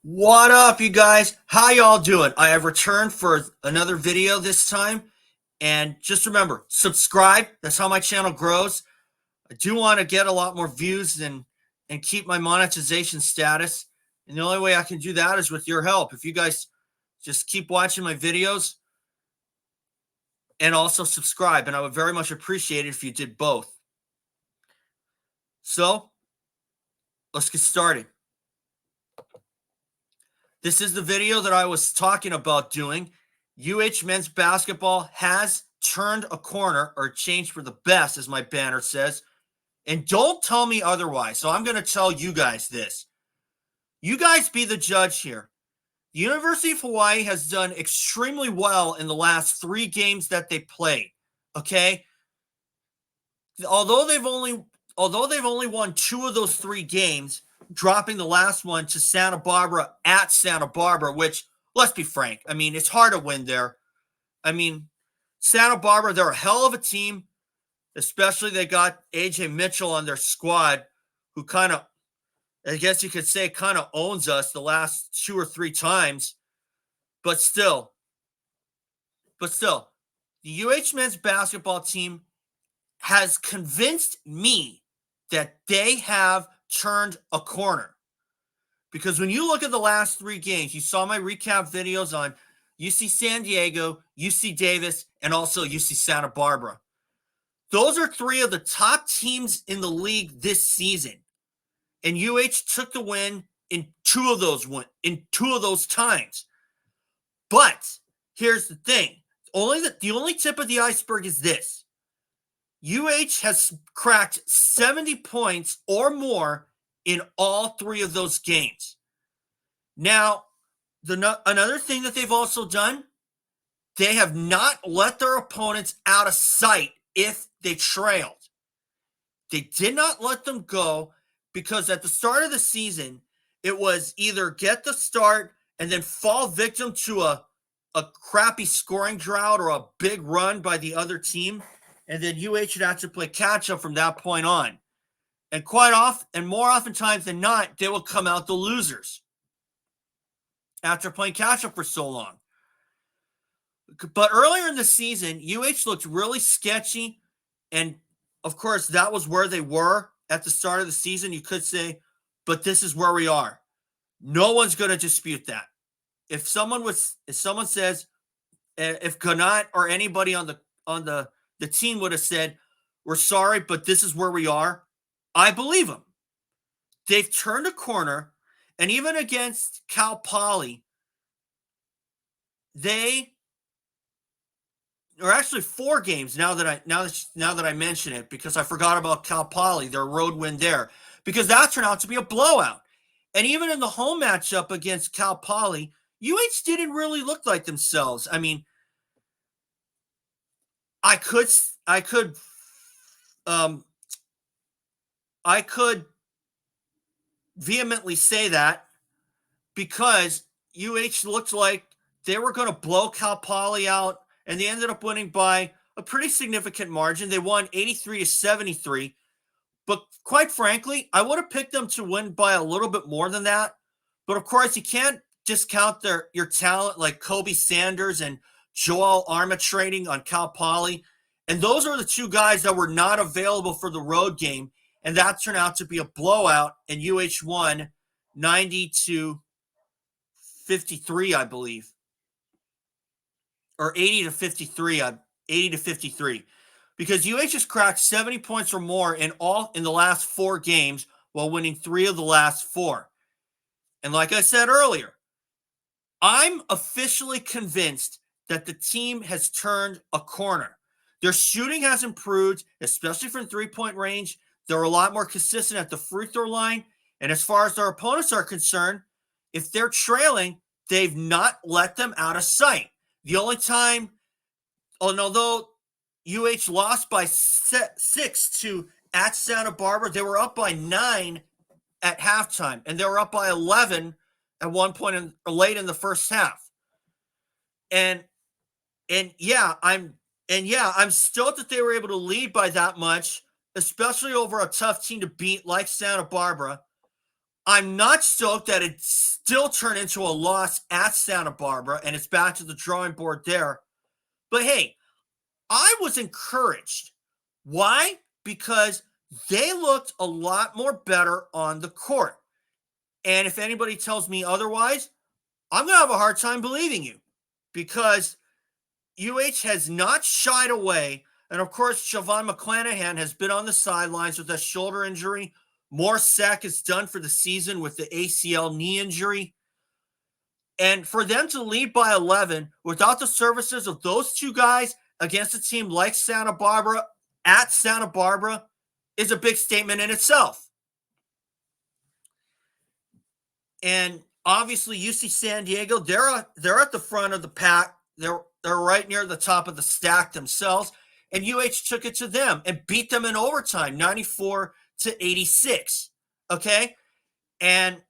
What up, you guys? How y'all doing? I have returned for another video this time. And just remember, subscribe. That's how my channel grows. I do want to get a lot more views and keep my monetization status. And the only way I can do that is with your help. If you guys just keep watching my videos and also subscribe. And I would very much appreciate it if you did both. So, let's get started. This is the video that I was talking about doing. UH men's basketball has turned a corner or changed for the best, as my banner says. And don't tell me otherwise. So I'm going to tell you guys this. You guys be the judge here. The University of Hawaii has done extremely well in the last 3 games that they played. Okay? Although they've only won 2 of those 3 games, dropping the last one to Santa Barbara at Santa Barbara, which, let's be frank, I mean, it's hard to win there. I mean, Santa Barbara, they're a hell of a team, especially they got AJ Mitchell on their squad, who kind of, I guess you could say, kind of owns us the last 2 or 3 times. But still, the UH men's basketball team has convinced me that they have turned a corner. Because when you look at the last 3 games, you saw my recap videos on UC San Diego, UC Davis, and also UC Santa Barbara. Those are 3 of the top teams in the league this season. And UH took the win in 2 of those times. But here's the thing. The only tip of the iceberg is this. UH has cracked 70 points or more in all 3 of those games. Now, another thing that they've also done, they have not let their opponents out of sight if they trailed. They did not let them go because at the start of the season, it was either get the start and then fall victim to a crappy scoring drought or a big run by the other team. And then UH would have to play catch up from that point on. And more oftentimes than not, they will come out the losers after playing catch up for so long. But earlier in the season, UH looked really sketchy. And of course, that was where they were at the start of the season. You could say, but this is where we are. No one's going to dispute that. If someone says, if Ganat or anybody on the team would have said, we're sorry, but this is where we are, I believe them. They've turned a corner, and even against Cal Poly, they are actually 4 games now that I mention it, because I forgot about Cal Poly, their road win there, because that turned out to be a blowout. And even in the home matchup against Cal Poly, UH didn't really look like themselves. I mean, I could vehemently say that because UH looked like they were going to blow Cal Poly out, and they ended up winning by a pretty significant margin. They won 83-73. But quite frankly, I would have picked them to win by a little bit more than that. But of course, you can't discount your talent like Kobe Sanders and Joel Armatrading on Cal Poly. And those are the 2 guys that were not available for the road game. And that turned out to be a blowout. And UH won 90-53, I believe. Or 80-53. 80-53. Because UH has cracked 70 points or more in the last 4 games while winning 3 of the last 4. And like I said earlier, I'm officially convinced that the team has turned a corner. Their shooting has improved, especially from 3-point range. They're a lot more consistent at the free throw line. And as far as their opponents are concerned, if they're trailing, they've not let them out of sight. The only time, and although UH lost by 6 to at Santa Barbara, they were up by 9 at halftime, and they were up by 11 at one point late in the first half. And I'm stoked that they were able to lead by that much, especially over a tough team to beat like Santa Barbara. I'm not stoked that it's still turn into a loss at Santa Barbara, and it's back to the drawing board there. But hey, I was encouraged. Why? Because they looked a lot more better on the court. And if anybody tells me otherwise, I'm going to have a hard time believing you, because UH has not shied away. And of course, Siobhan McClanahan has been on the sidelines with a shoulder injury. Morsak is done for the season with the ACL knee injury. And for them to lead by 11 without the services of those two guys against a team like Santa Barbara at Santa Barbara is a big statement in itself. And obviously, UC San Diego, they're at the front of the pack. They're right near the top of the stack themselves. And UH took it to them and beat them in overtime, 94-86. Okay? And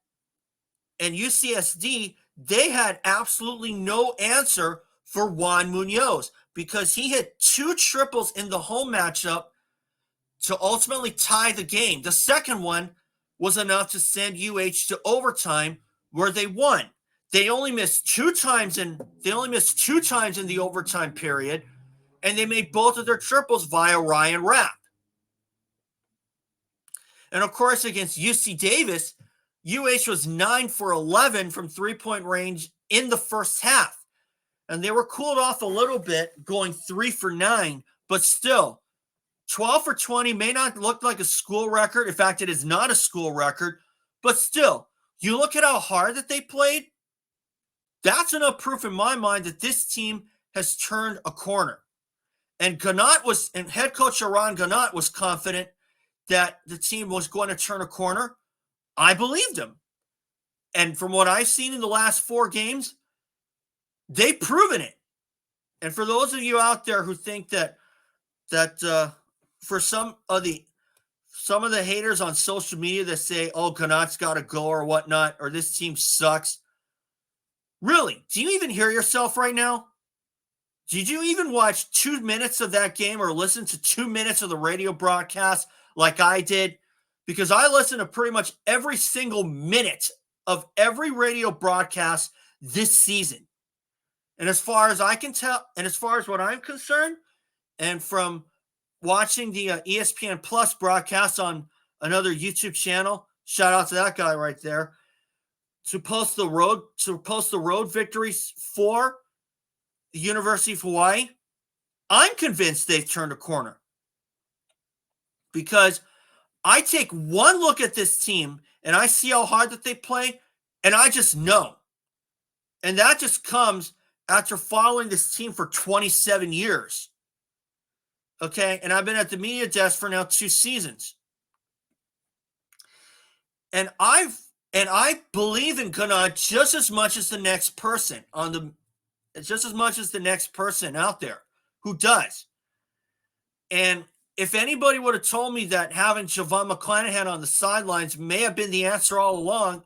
UCSD, they had absolutely no answer for Juan Munoz, because he hit 2 triples in the home matchup to ultimately tie the game. The second one was enough to send UH to overtime, where they won. They only missed 2 times in the overtime period, and they made both of their triples via Ryan Rapp. And of course, against UC Davis, UH was 9 for 11 from three-point range in the first half. And they were cooled off a little bit, going 3 for 9, but still, 12 for 20 may not look like a school record. In fact, it is not a school record, but still, you look at how hard that they played, that's enough proof in my mind that this team has turned a corner. And head coach Aran Ganat was confident that the team was going to turn a corner. I believed him. And from what I've seen in the last 4 games, they've proven it. And for those of you out there who think that for some of the haters on social media that say, oh, Ganat's got to go or whatnot, or this team sucks. Really, do you even hear yourself right now? Did you even watch 2 minutes of that game or listen to 2 minutes of the radio broadcast like I did? Because I listened to pretty much every single minute of every radio broadcast this season. And as far as I can tell, and as far as what I'm concerned, and from watching the ESPN Plus broadcast on another YouTube channel, shout out to that guy right there, to post the road victories for the University of Hawaii, I'm convinced they've turned a corner. Because I take one look at this team and I see how hard that they play, and I just know. And that just comes after following this team for 27 years. Okay? And I've been at the media desk for now 2 seasons. And I believe in Ganat just as much as the next person out there who does. And if anybody would have told me that having Siobhan McClanahan on the sidelines may have been the answer all along,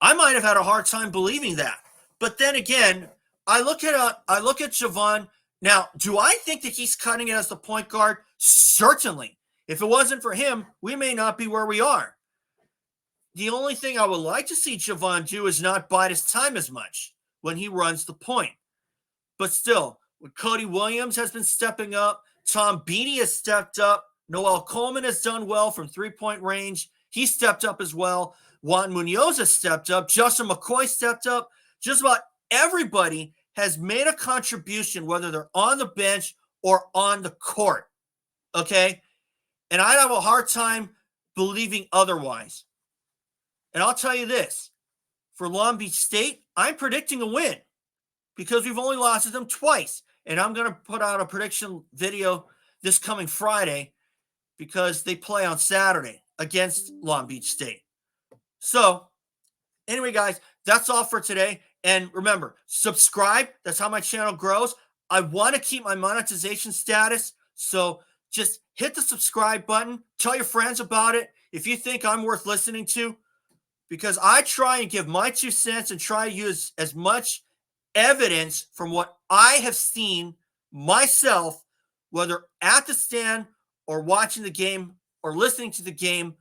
I might have had a hard time believing that. But then again, I look at Siobhan. Now, do I think that he's cutting it as the point guard? Certainly. If it wasn't for him, we may not be where we are. The only thing I would like to see Siobhan do is not bide his time as much when he runs the point. But still, Cody Williams has been stepping up. Tom Beattie has stepped up. Noel Coleman has done well from three-point range. He stepped up as well. Juan Munoz has stepped up. Justin McCoy stepped up. Just about everybody has made a contribution, whether they're on the bench or on the court. Okay? And I'd have a hard time believing otherwise. And I'll tell you this. For Long Beach State, I'm predicting a win because we've only lost to them twice. And I'm going to put out a prediction video this coming Friday because they play on Saturday against Long Beach State. So, anyway, guys, that's all for today. And remember, subscribe. That's how my channel grows. I want to keep my monetization status. So, just hit the subscribe button. Tell your friends about it if you think I'm worth listening to. Because I try and give my 2 cents and try to use as much evidence from what I have seen myself, whether at the stand or watching the game or listening to the game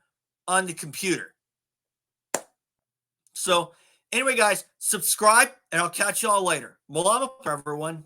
on the computer. So Anyway, guys, subscribe, and I'll catch y'all later. Malama, everyone.